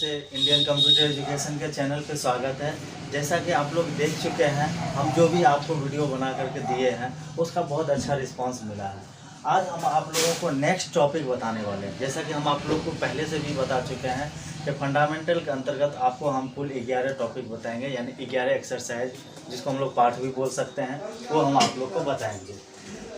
से Indian computer education के channel पे स्वागत है। जैसा कि आप लोग देख चुके हैं, हम जो भी आपको वीडियो बना करके दिए हैं उसका बहुत अच्छा रिस्पांस मिला है। आज हम आप लोगों को नेक्स्ट टॉपिक बताने वाले हैं। जैसा कि हम आप लोग को पहले से भी बता चुके हैं कि फंडामेंटल के अंतर्गत आपको हम कुल 11 टॉपिक बताएंगे, यानी 11 एक्सरसाइज, जिसको हम लोग पाठ भी बोल सकते हैं, वो हम आप लोग को बताएंगे।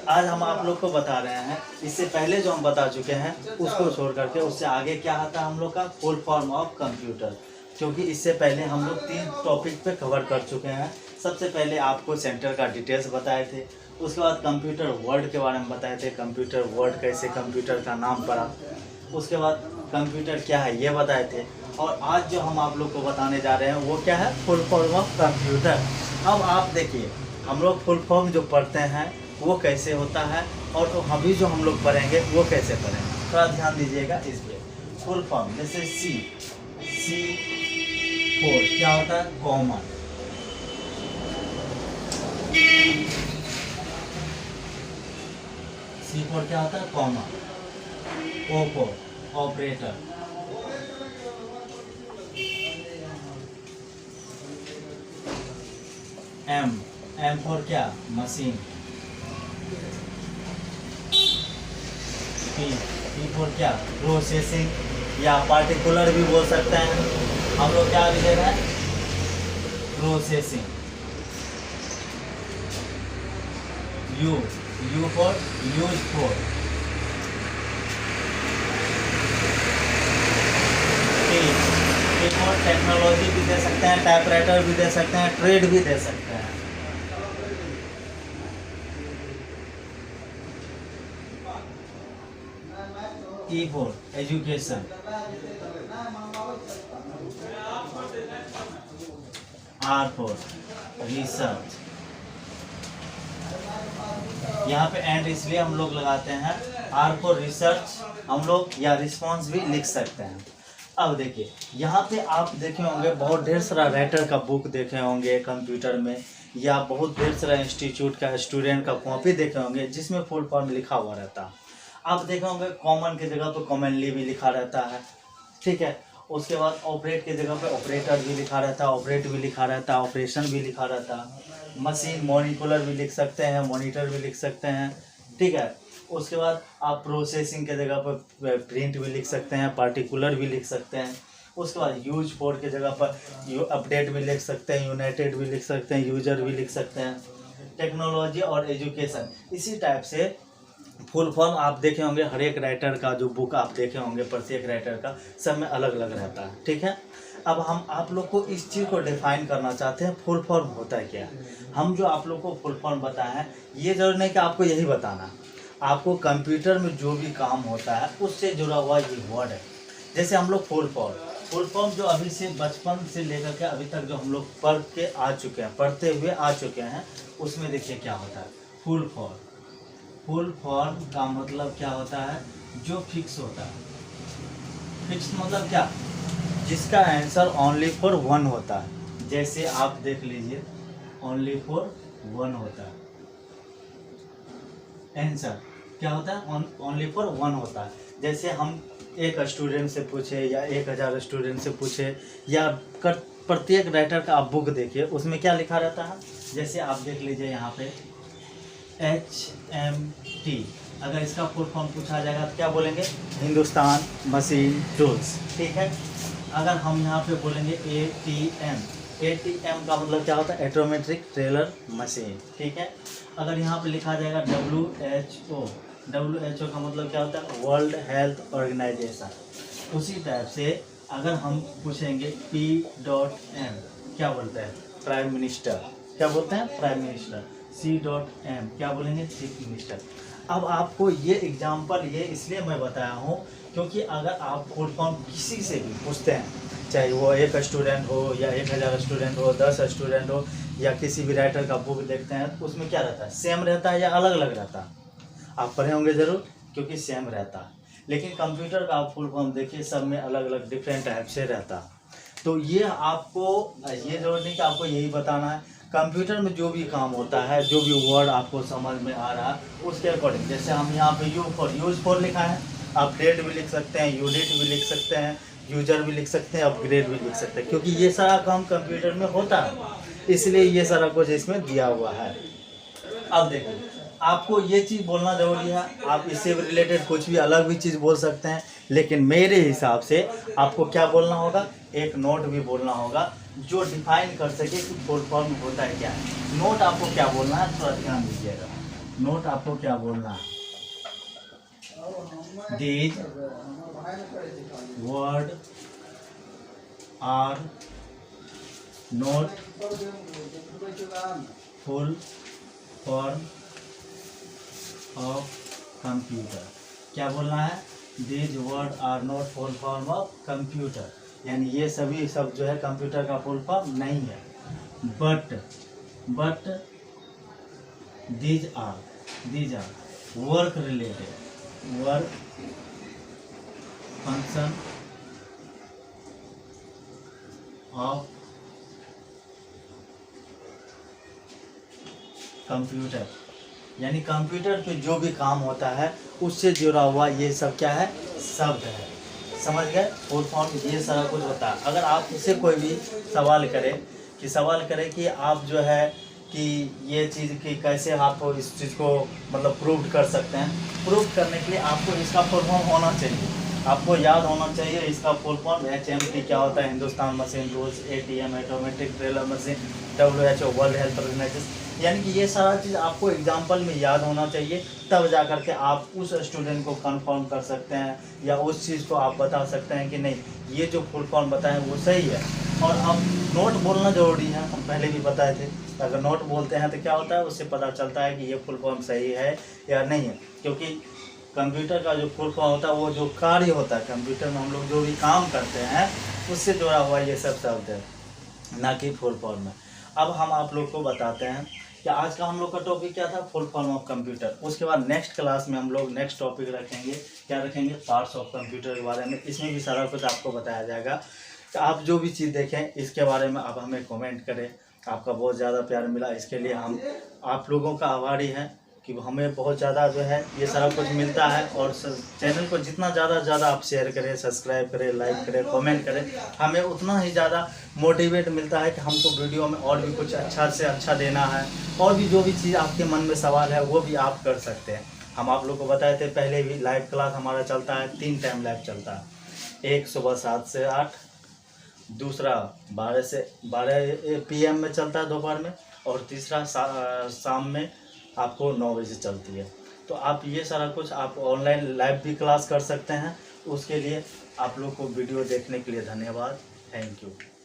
आज हम आप लोग को बता रहे हैं, इससे पहले जो हम बता चुके हैं उसको छोड़ करके उससे आगे क्या आता है हम लोग का फुल फॉर्म ऑफ कंप्यूटर, क्योंकि इससे पहले हम लोग 3 टॉपिक पे कवर कर चुके हैं। सबसे पहले आपको सेंटर का डिटेल्स बताए थे, उसके बाद कंप्यूटर वर्ड के बारे में बताए थे, कंप्यूटर वर्ड कैसे कंप्यूटर का नाम पड़ा, उसके बाद कंप्यूटर क्या है ये बताए थे, और आज जो हम आप लोग को बताने जा रहे हैं वो क्या है, फुल फॉर्म ऑफ कंप्यूटर। अब आप देखिए, हम लोग फुल फॉर्म जो पढ़ते हैं वो कैसे होता है, और तो अभी जो हम लोग पढ़ेंगे वो कैसे पढ़ेंगे, थोड़ा ध्यान दीजिएगा इस पे। फुल फॉर्म जैसे C4 क्या होता है, कॉमन। C4 क्या होता है, कॉमन। O4 operator. M4 क्या, मशीन। P4 क्या, प्रोसेसिंग या पार्टिकुलर भी बोल सकते हैं हम लोग। क्या लिखेगा, processing. U for use for. T for technology भी दे सकते हैं, टाइपराइटर भी दे सकते हैं, ट्रेड भी दे सकते हैं। E for education. R for research. यहाँ पे एंड इसलिए हम लोग लगाते हैं, R फॉर रिसर्च हम लोग या रिस्पॉन्स भी लिख सकते हैं। अब देखिए, यहाँ पे आप देखे होंगे बहुत ढेर सारा राइटर का बुक देखे होंगे कंप्यूटर में, या बहुत ढेर सारा इंस्टीट्यूट का स्टूडेंट का कॉपी देखे होंगे जिसमें फुल फॉर्म लिखा हुआ रहता है। आप देखे होंगे कॉमन की जगह पर कॉमनली भी लिखा रहता है, ठीक है। उसके बाद ऑपरेट की जगह पे ऑपरेटर भी लिखा रहता है, ऑपरेट भी लिखा रहता है, ऑपरेशन भी लिखा रहता है। मशीन मॉनिकुलर भी लिख सकते हैं, मॉनिटर भी लिख सकते हैं, ठीक है। उसके बाद आप प्रोसेसिंग के जगह पर प्रिंट भी लिख सकते हैं, पार्टिकुलर भी लिख सकते हैं। उसके बाद यूज फॉर के जगह पर अपडेट भी लिख सकते हैं, यूनाइटेड भी लिख सकते हैं, यूजर भी लिख सकते हैं। टेक्नोलॉजी और एजुकेशन, इसी टाइप से फुल फॉर्म आप देखे होंगे हर एक राइटर का जो बुक आप देखे होंगे, प्रत्येक राइटर का सब में अलग अलग रहता है, ठीक है। अब हम आप लोग को इस चीज़ को डिफाइन करना चाहते हैं, फुल फॉर्म होता है क्या। हम जो आप लोग को फुल फॉर्म बताए हैं, ये जरूरी नहीं कि आपको यही बताना, आपको कंप्यूटर में जो भी काम होता है उससे जुड़ा हुआ ये वर्ड है। जैसे हम लोग फुल फॉर्म जो अभी से बचपन से लेकर के अभी तक जो हम लोग पढ़ के आ चुके हैं, पढ़ते हुए आ चुके हैं, उसमें देखिए क्या होता है, फुल फॉर्म का मतलब क्या होता है, जो फिक्स होता है। फिक्स मतलब क्या, जिसका आंसर ओनली फॉर 1 होता है। जैसे आप देख लीजिए, ओनली फॉर 1 होता है आंसर, क्या होता है, ओनली फॉर 1 होता है। जैसे हम एक स्टूडेंट से पूछे या 1000 स्टूडेंट से पूछे, या प्रत्येक राइटर का आप बुक देखिए, उसमें क्या लिखा रहता है। जैसे आप देख लीजिए यहाँ पे HMT, अगर इसका फुल फॉर्म पूछा जाएगा तो क्या बोलेंगे, हिंदुस्तान मशीन टूल्स, ठीक है। अगर हम यहाँ पे बोलेंगे ATM का मतलब क्या होता है, ऑटोमेटिक टेलर मशीन, ठीक है। अगर यहाँ पे लिखा जाएगा WHO का मतलब क्या होता है, वर्ल्ड हेल्थ ऑर्गेनाइजेशन। उसी टाइप से अगर हम पूछेंगे P.M क्या बोलते हैं, प्राइम मिनिस्टर, क्या बोलते हैं, प्राइम मिनिस्टर। C.M क्या बोलेंगे, चीफ मिनिस्टर। अब आपको ये एग्जाम्पल ये इसलिए मैं बताया हूँ क्योंकि अगर आप फुल फॉर्म किसी से भी पूछते हैं, चाहे वो 1 स्टूडेंट हो या 1000 स्टूडेंट हो, 10 स्टूडेंट हो, या किसी भी राइटर का बुक देखते हैं, तो उसमें क्या रहता है, सेम रहता है या अलग अलग रहता है। आप पढ़े होंगे ज़रूर, क्योंकि सेम रहता है। लेकिन कंप्यूटर का आप फुल फॉर्म देखिए, सब में अलग अलग डिफरेंट टाइप से रहता है। तो ये आपको ये जरूरत नहीं कि आपको यही बताना है। कंप्यूटर में जो भी काम होता है, जो भी वर्ड आपको समझ में आ रहा है, उसके अकॉर्डिंग, जैसे हम यहाँ पे यूज फॉर लिखा है, आप डेट भी लिख सकते हैं, यूनिट भी लिख सकते हैं, यूजर भी लिख सकते हैं, अपग्रेड भी लिख सकते हैं, क्योंकि ये सारा काम कंप्यूटर में होता है, इसलिए ये सारा कुछ इसमें दिया हुआ है। अब देखिए, आपको ये चीज़ बोलना ज़रूरी है, आप इससे रिलेटेड कुछ भी अलग भी चीज़ बोल सकते हैं, लेकिन मेरे हिसाब से आपको क्या बोलना होगा, एक नोट भी बोलना होगा जो डिफाइन कर सके कि फुल फॉर्म होता है क्या है। नोट आपको क्या बोलना है, थोड़ा ध्यान दीजिएगा। नोट आपको क्या बोलना है, these word are not full form of computer. क्या बोलना है, these word are not full form of computer, यानी ये सभी सब जो है कंप्यूटर का फुल फॉर्म नहीं है। But these are work related, work function of computer, यानी कंप्यूटर पे जो भी काम होता है उससे जुड़ा हुआ ये सब क्या है, शब्द है। समझ गए, फुल फॉर्म ये सारा कुछ होता है। अगर आप इससे कोई भी सवाल करें कि आप जो है कि ये चीज़ की कैसे आप इस चीज़ को मतलब प्रूव कर सकते हैं, प्रूव करने के लिए आपको इसका फुल फॉर्म होना चाहिए, आपको याद होना चाहिए इसका फुल फॉर्म। HMT क्या होता है, Hindustan machine rules, ATM automatic teller machine, WHO world health organization, यानी कि ये सारा चीज़ आपको एग्जाम्पल में याद होना चाहिए, तब जा कर के आप उस स्टूडेंट को कंफर्म कर सकते हैं या उस चीज़ को आप बता सकते हैं कि नहीं ये जो फुल फॉर्म बताएं वो सही है। और अब नोट बोलना ज़रूरी है, हम पहले भी बताए थे, अगर नोट बोलते हैं तो क्या होता है, उससे पता चलता है कि ये फुल फॉर्म सही है या नहीं है, क्योंकि कंप्यूटर का जो फुल फॉर्म होता है वो जो कार्य होता है कंप्यूटर में हम लोग जो भी काम करते हैं उससे जुड़ा हुआ ये सब शब्द है, ना कि फुल फॉर्म में। अब हम आप लोग को बताते हैं कि आज का हम लोग का टॉपिक क्या था, फुल फॉर्म ऑफ कंप्यूटर। उसके बाद नेक्स्ट क्लास में हम लोग नेक्स्ट टॉपिक रखेंगे, क्या रखेंगे, पार्ट्स ऑफ कंप्यूटर के बारे में। इसमें भी सारा कुछ आपको बताया जाएगा। तो आप जो भी चीज़ देखें इसके बारे में आप हमें कमेंट करें। आपका बहुत ज़्यादा प्यार मिला, इसके लिए हम आप लोगों का आभारी हैं कि हमें बहुत ज़्यादा जो है ये सारा कुछ मिलता है। और चैनल को जितना ज़्यादा आप शेयर करें, सब्सक्राइब करें, लाइक करें, कमेंट करें, हमें उतना ही ज़्यादा मोटिवेट मिलता है कि हमको वीडियो में और भी कुछ अच्छा से अच्छा देना है। और भी जो भी चीज़ आपके मन में सवाल है वो भी आप कर सकते हैं। हम आप लोग को बताए थे पहले भी, लाइव क्लास हमारा चलता है, 3 टाइम लाइव चलता है, एक सुबह 7 से 8, दूसरा 12 से 12 PM में चलता है दोपहर में, और तीसरा शाम में आपको 9 बजे चलती है। तो आप ये सारा कुछ आप ऑनलाइन लाइव भी क्लास कर सकते हैं। उसके लिए आप लोग को वीडियो देखने के लिए धन्यवाद, थैंक यू।